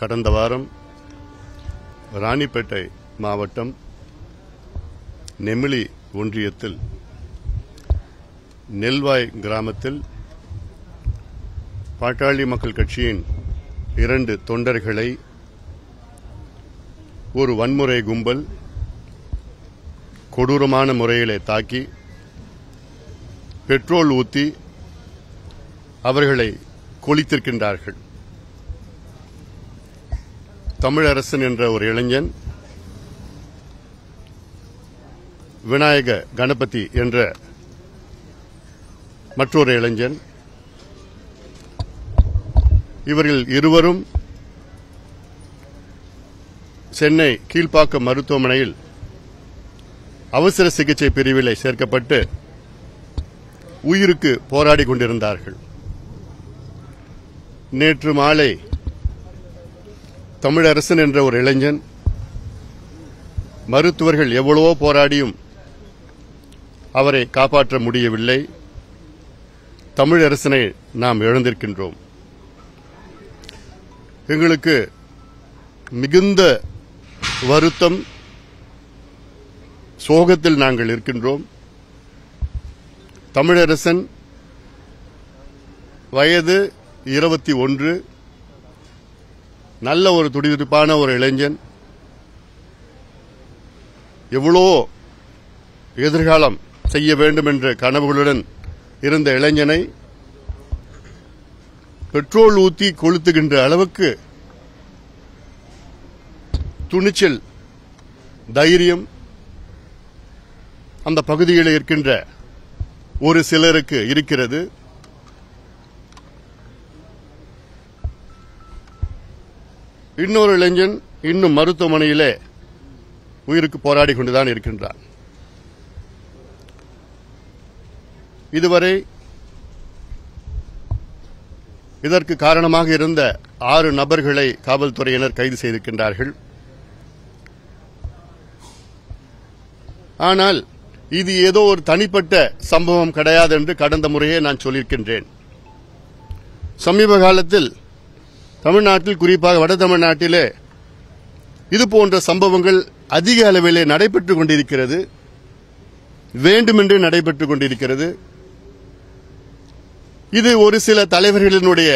கடந்த வாரம் ராணிப்பேட்டை மாவட்டம் நெமிலி ஒன்றியத்தில் நெல்வாய் கிராமத்தில் பாட்டாளி மக்கள் கட்சியின் 2 தொண்டர்களை ஒரு வன்முறை கும்பல் கொடூரமான முறையிலே தாக்கி பெட்ரோல் ஊற்றி அவர்களை கொளித்திருக்கின்றார்கள். தமிழரசன் என்ற ஒரு இளைஞன், விநாயக கணபதி என்ற மற்றொரு இளைஞன், இவர்கள் இருவரும் சென்னை கீழ்ப்பாக்கம் மருத்துவமனையில் அவசர சிகிச்சை பிரிவிலே சேர்க்கப்பட்டு உயிருக்கு போராடிக் கொண்டிருந்தார்கள். நேற்று மாலை தமிழரசன் என்ற ஒரு இளைஞன், மருத்துவர்கள் எவ்வளவோ போராடியும் அவரை காப்பாற்ற முடியவில்லை. தமிழரசனை நாம் இழந்திருக்கின்றோம். எங்களுக்கு மிகுந்த வருத்தம், சோகத்தில் நாங்கள் இருக்கின்றோம். தமிழரசன் வயது 21, நல்ல ஒரு துடிதுடிப்பான ஒரு இளைஞன். எவ்வளோ எதிர்காலம் செய்ய வேண்டும் என்ற கனவுகளுடன் இருந்த இளைஞனை பெட்ரோல் ஊற்றி கொளுத்துகின்ற அளவுக்கு துணிச்சல், தைரியம் அந்த பகுதியில் இருக்கின்ற ஒரு சிலருக்கு இருக்கிறது. இன்னொரு இளைஞன் இன்னும் மருத்துவமனையிலே உயிருக்கு போராடி கொண்டுதான் இருக்கின்றார். இதுவரை இதற்கு காரணமாக இருந்த 6 நபர்களை காவல்துறையினர் கைது செய்திருக்கின்றார்கள். ஆனால் இது ஏதோ ஒரு தனிப்பட்ட சம்பவம் கிடையாது என்று கடந்த முறையே நான் சொல்லியிருக்கின்றேன். சமீப காலத்தில் தமிழ்நாட்டில், குறிப்பாக வட தமிழ்நாட்டிலே இதுபோன்ற சம்பவங்கள் அதிக அளவிலே நடைபெற்றுக் கொண்டிருக்கிறது, வேண்டுமென்றே நடைபெற்றுக் கொண்டிருக்கிறது. இது ஒரு சில தலைவர்களினுடைய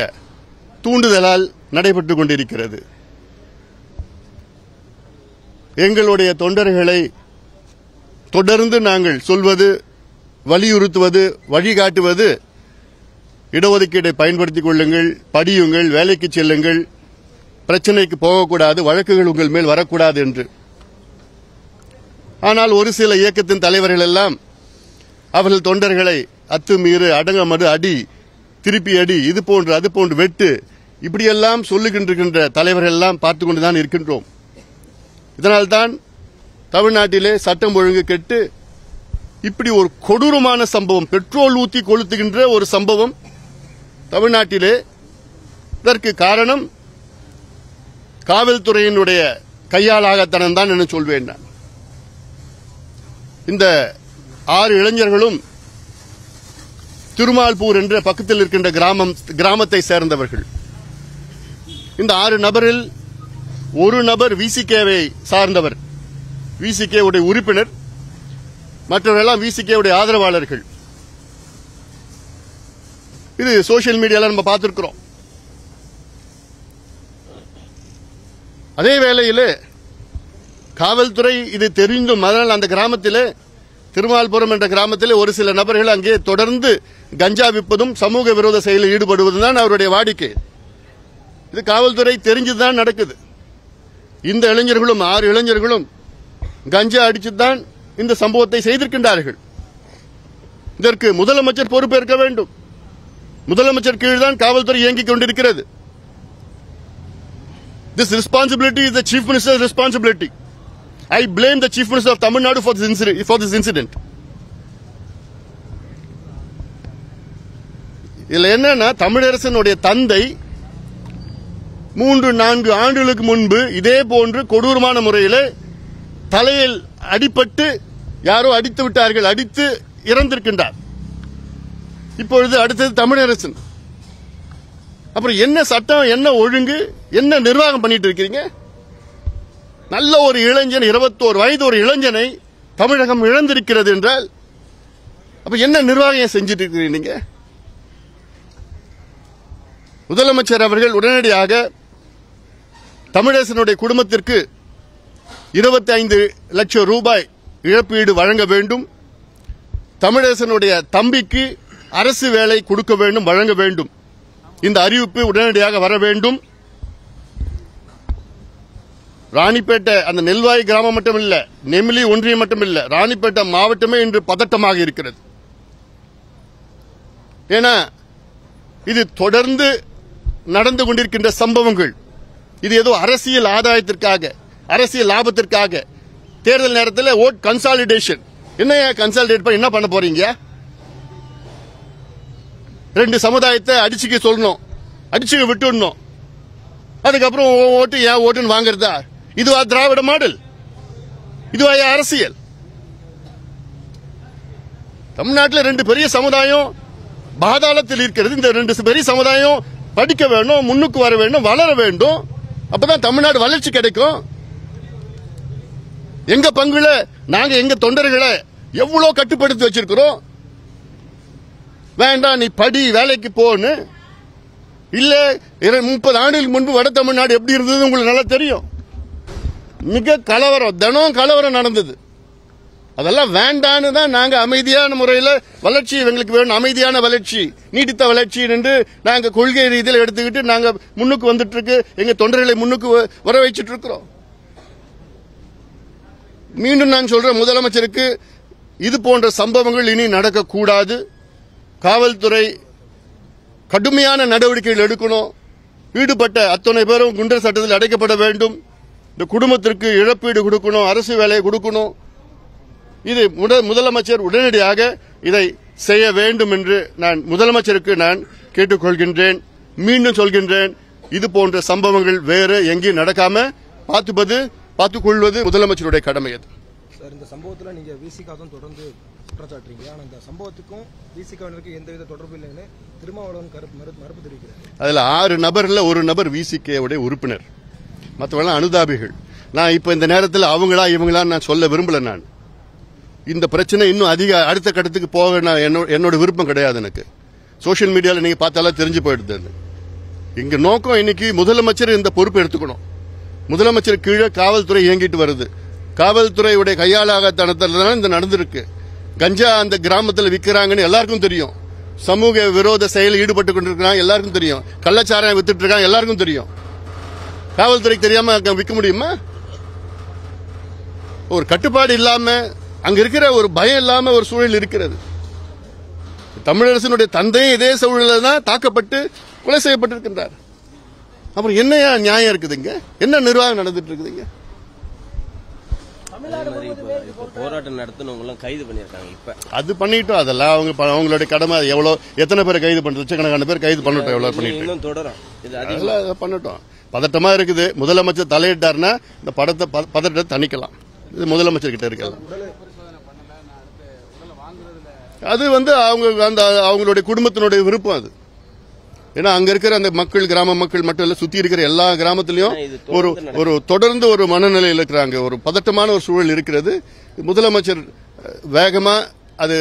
தூண்டுதலால் நடைபெற்றுக் கொண்டிருக்கிறது. எங்களுடைய தொண்டர்களை தொடர்ந்து நாங்கள் சொல்வது, வலியுறுத்துவது, வழிகாட்டுவது, இடஒதுக்கீட்டை பயன்படுத்திக் கொள்ளுங்கள், படியுங்கள், வேலைக்கு செல்லுங்கள், பிரச்சனைக்கு போகக்கூடாது, வழக்குகள் உங்கள் மேல் வரக்கூடாது என்று. ஆனால் ஒரு சில இயக்கத்தின் தலைவர்கள் எல்லாம் அவர்கள் தொண்டர்களை அத்துமீறு, அடங்கமறு, அடி, திருப்பி அடி, இது போன்று அது போன்று வெட்டு, இப்படியெல்லாம் சொல்லுகின்ற தலைவர்கள் எல்லாம் பார்த்துக் கொண்டுதான் இருக்கின்றோம். இதனால்தான் தமிழ்நாட்டிலே சட்டம் ஒழுங்கு கெட்டு இப்படி ஒரு கொடூரமான சம்பவம், பெட்ரோல் ஊற்றி கொளுத்துகின்ற ஒரு சம்பவம் தமிழ்நாட்டிலே. இதற்கு காரணம் காவல்துறையினுடைய கையாளாகத்தனம் தான் என்று சொல்வேன். இந்த 6 இளைஞர்களும் திருமால்பூர் என்ற பக்கத்தில் இருக்கின்ற கிராமத்தை சேர்ந்தவர்கள். இந்த 6 நபரில் ஒரு நபர் விசிகேவை சார்ந்தவர், விசிகே உடைய உறுப்பினர், மற்றவர்களெல்லாம் விசிகே உடைய ஆதரவாளர்கள். இது சோசியல் மீடியால நம்ம பார்த்திருக்கிறோம். அதே வேளையில் காவல்துறை இது தெரிந்தும், அதனால் அந்த கிராமத்திலே, திருமால்புரம் என்ற கிராமத்திலே ஒரு சில நபர்கள் அங்கே தொடர்ந்து கஞ்சா விற்பதும் சமூக விரோத செயலில் ஈடுபடுவதும் தான் அவருடைய வாடிக்கை. இது காவல்துறை தெரிஞ்சுதான் நடக்குது. இந்த இளைஞர்களும் 6 இளைஞர்களும் கஞ்சா அடிச்சுதான் இந்த சம்பவத்தை செய்திருக்கின்றார்கள். இதற்கு முதலமைச்சர் பொறுப்பேற்க வேண்டும். முதலமைச்சர் கீழ்தான் காவல்துறை இயங்கிக் கொண்டிருக்கிறது. This responsibility is the Chief Minister's responsibility. I blame the Chief Minister of Tamil Nadu for this incident. இதுல என்னன்னா, தமிழரசனுடைய தந்தை 3-4 ஆண்டுகளுக்கு முன்பு இதே போன்று கொடூரமான முறையில் தலையில் அடிபட்டு யாரோ அடித்து விட்டார்கள், அடித்து இறந்திருக்கின்றார். இப்பொழுது அடுத்தது தமிழரசன். அப்புறம் என்ன சட்டம், என்ன ஒழுங்கு, என்ன நிர்வாகம் பண்ணிட்டு இருக்கீங்க? நல்ல ஒரு இளைஞன், 21 வயது ஒரு இளைஞனை தமிழகம் இழந்திருக்கிறது என்றால் அப்ப என்ன நிர்வாகம் செஞ்சிட்டு இருக்கிறீங்க நீங்க? முதலமைச்சர் அவர்கள் உடனடியாக தமிழரசனுடைய குடும்பத்திற்கு 25 லட்சம் ரூபாய் இழப்பீடு வழங்க வேண்டும். தமிழரசனுடைய தம்பிக்கு அரசு வேலை கொடுக்க வேண்டும், வழங்க வேண்டும். இந்த அறிவிப்பு உடனடியாக வர வேண்டும். ராணிப்பேட்டை அந்த நெல்வாய் கிராமம் மட்டும் இல்ல, நெமிலி ஒன்றியம் மட்டும் இல்ல, ராணிப்பேட்டை மாவட்டமே இன்று பதட்டமாக இருக்கிறது. ஏன்னா இது தொடர்ந்து நடந்து கொண்டிருக்கின்ற சம்பவங்கள். இது ஏதோ அரசியல் ஆதாயத்திற்காக, அரசியல் லாபத்திற்காக தேர்தல் நேரத்தில் ஓட் கன்சாலிடேஷன். என்ன கன்சாலிடேட் பண்ண என்ன பண்ண போறீங்க? 2 சமுதாயத்தை அடிச்சுக்க சொல்லணும், அடிச்சுக்க விட்டுடணும். அதுக்கப்புறம் ஓட்டு ஏன் ஓட்டுன்னு வாங்குறதா? இதுவா திராவிட மாடல்? இதுவா அரசியல்? தமிழ்நாட்டில் 2 பெரிய சமுதாயம் பாதாளத்தில் இருக்கிறது. இந்த 2 பெரிய சமுதாயம் படிக்க வேண்டும், முன்னுக்கு வர வேண்டும், வளர வேண்டும். அப்பதான் தமிழ்நாடு வளர்ச்சி கிடைக்கும். எங்க பங்குல நாங்க எங்க தொண்டர்களை எவ்வளவு கட்டுப்படுத்தி வச்சிருக்கிறோம். வேண்டாம் நீ படி, வேலைக்கு போன்னு. இல்ல 30 ஆண்டுகளுக்கு முன்பு வட தமிழ்நாடு எப்படி இருந்தது உங்களுக்கு நல்லா தெரியும். மிக கலவரம், தினம் கலவரம் நடந்தது. அதெல்லாம் வேண்டான்னு தான் நாங்க அமைதியான முறையில் வளர்ச்சி எங்களுக்கு வேணும், அமைதியான வளர்ச்சி, நீடித்த வளர்ச்சி என்று நாங்க கொள்கை ரீதியில் எடுத்துக்கிட்டு நாங்க முன்னுக்கு வந்துட்டு இருக்கு, எங்க தொண்டர்களை முன்னுக்கு வர வச்சிட்டு இருக்கிறோம். மீண்டும் நான் சொல்றேன், முதலமைச்சருக்கு இது போன்ற சம்பவங்கள் இனி நடக்கக்கூடாது. காவல்துறை கடுமையான நடவடிக்கைகள் எடுக்கணும். ஈடுபட்ட அத்தனை பேரும் குண்டர் சட்டத்தில் அடைக்கப்பட வேண்டும். இந்த குடும்பத்திற்கு இழப்பீடு கொடுக்கணும், அரசு வேலையை கொடுக்கணும். இது முதலமைச்சர் உடனடியாக இதை செய்ய வேண்டும் என்று நான் முதலமைச்சருக்கு நான் கேட்டுக்கொள்கின்றேன். மீண்டும் சொல்கின்றேன், இது போன்ற சம்பவங்கள் வேறு எங்கேயும் நடக்காம பார்த்துக் கொள்வது முதலமைச்சருடைய கடமை. அது சார், இந்த சம்பவத்தில் நீங்க விசிக தான் தொடர்ந்து குற்றச்சாட்டுறீங்க. ஆனால் இந்த சம்பவத்துக்கும் விசிகவினருக்கு எந்தவித தொடர்பு இல்லைன்னு திருமாவளவன் மறுப்பு தெரிவிக்கிறார். அதுல 6 நபர்ல ஒரு நபர் விசிகேவுடைய உறுப்பினர், மற்றவெல்லாம் அனுதாபிகள். நான் இப்ப இந்த நேரத்தில் அவங்களா இவங்களா நான் சொல்ல விரும்பல. நான் இந்த பிரச்சனை இன்னும் அடுத்த கட்டத்துக்கு போக என்னோட விருப்பம் கிடையாது. எனக்கு சோசியல் மீடியாவில் நீங்க பார்த்தாலும் தெரிஞ்சு போயிடுது. இங்க நோக்கம் இன்னைக்கு முதலமைச்சர் இந்த பொறுப்பு எடுத்துக்கணும். முதலமைச்சர் கீழே காவல்துறை இயங்கிட்டு வருது. காவல்துறையுடைய கையாளாகத்தனத்தில் தான் இந்த நடந்திருக்கு. கஞ்சா அந்த கிராமத்தில் விற்கிறாங்கன்னு எல்லாருக்கும் தெரியும். சமூக விரோத செயலில் ஈடுபட்டு கொண்டிருக்கிறாங்க எல்லாருக்கும் தெரியும். கள்ளச்சாராயம் வித்துட்டு இருக்காங்க எல்லாருக்கும் தெரியும். காவல்துறைக்கு தெரியாம விற்க முடியுமா? ஒரு கட்டுப்பாடு இல்லாம, அங்க இருக்கிற ஒரு பயம் இல்லாம ஒரு சூழல் இருக்கிறது. தமிழரசனுடைய தந்தையும் இதே சூழலில் தான் தாக்கப்பட்டு கொலை செய்யப்பட்டிருக்கின்றார். அப்புறம் என்ன நியாயம் இருக்குதுங்க? என்ன நிர்வாகம் நடந்துட்டு இருக்குதுங்க? போராட்டம் நடத்தினவங்க கைது பண்ணிருக்காங்க. இப்ப அது பண்ணிட்டோம். அதெல்லாம் அவங்களுடைய கடமை. எவ்வளவு எத்தனை பேர் கைது பண்றது? லட்சக்கணக்கான பேர் கைது பண்ணட்டும். எவ்வளவு பண்ணிட்டு தொடரும் பண்ணட்டும். பதட்டமா இருக்குது. முதலமைச்சர் தலையிட்டாருன்னா இந்த பதட்டத்தை தணிக்கலாம். இது முதலமைச்சர் கிட்ட இருக்கலாம். அது அவங்களுடைய குடும்பத்தினுடைய விருப்பம். அது ஏன்னா அங்க இருக்கிற அந்த மக்கள், கிராம மக்கள் மட்டும் இல்ல, சுத்தி இருக்கிற எல்லா கிராமத்திலையும் ஒரு தொடர்ந்து ஒரு மனநிலையில் இருக்கிறாங்க. ஒரு பதட்டமான ஒரு சூழல் இருக்கிறது. முதலமைச்சர் வேகமா அது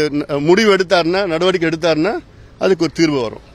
முடிவு எடுத்தாருன்னா, நடவடிக்கை எடுத்தாருன்னா அதுக்கு ஒரு தீர்வு வரும்.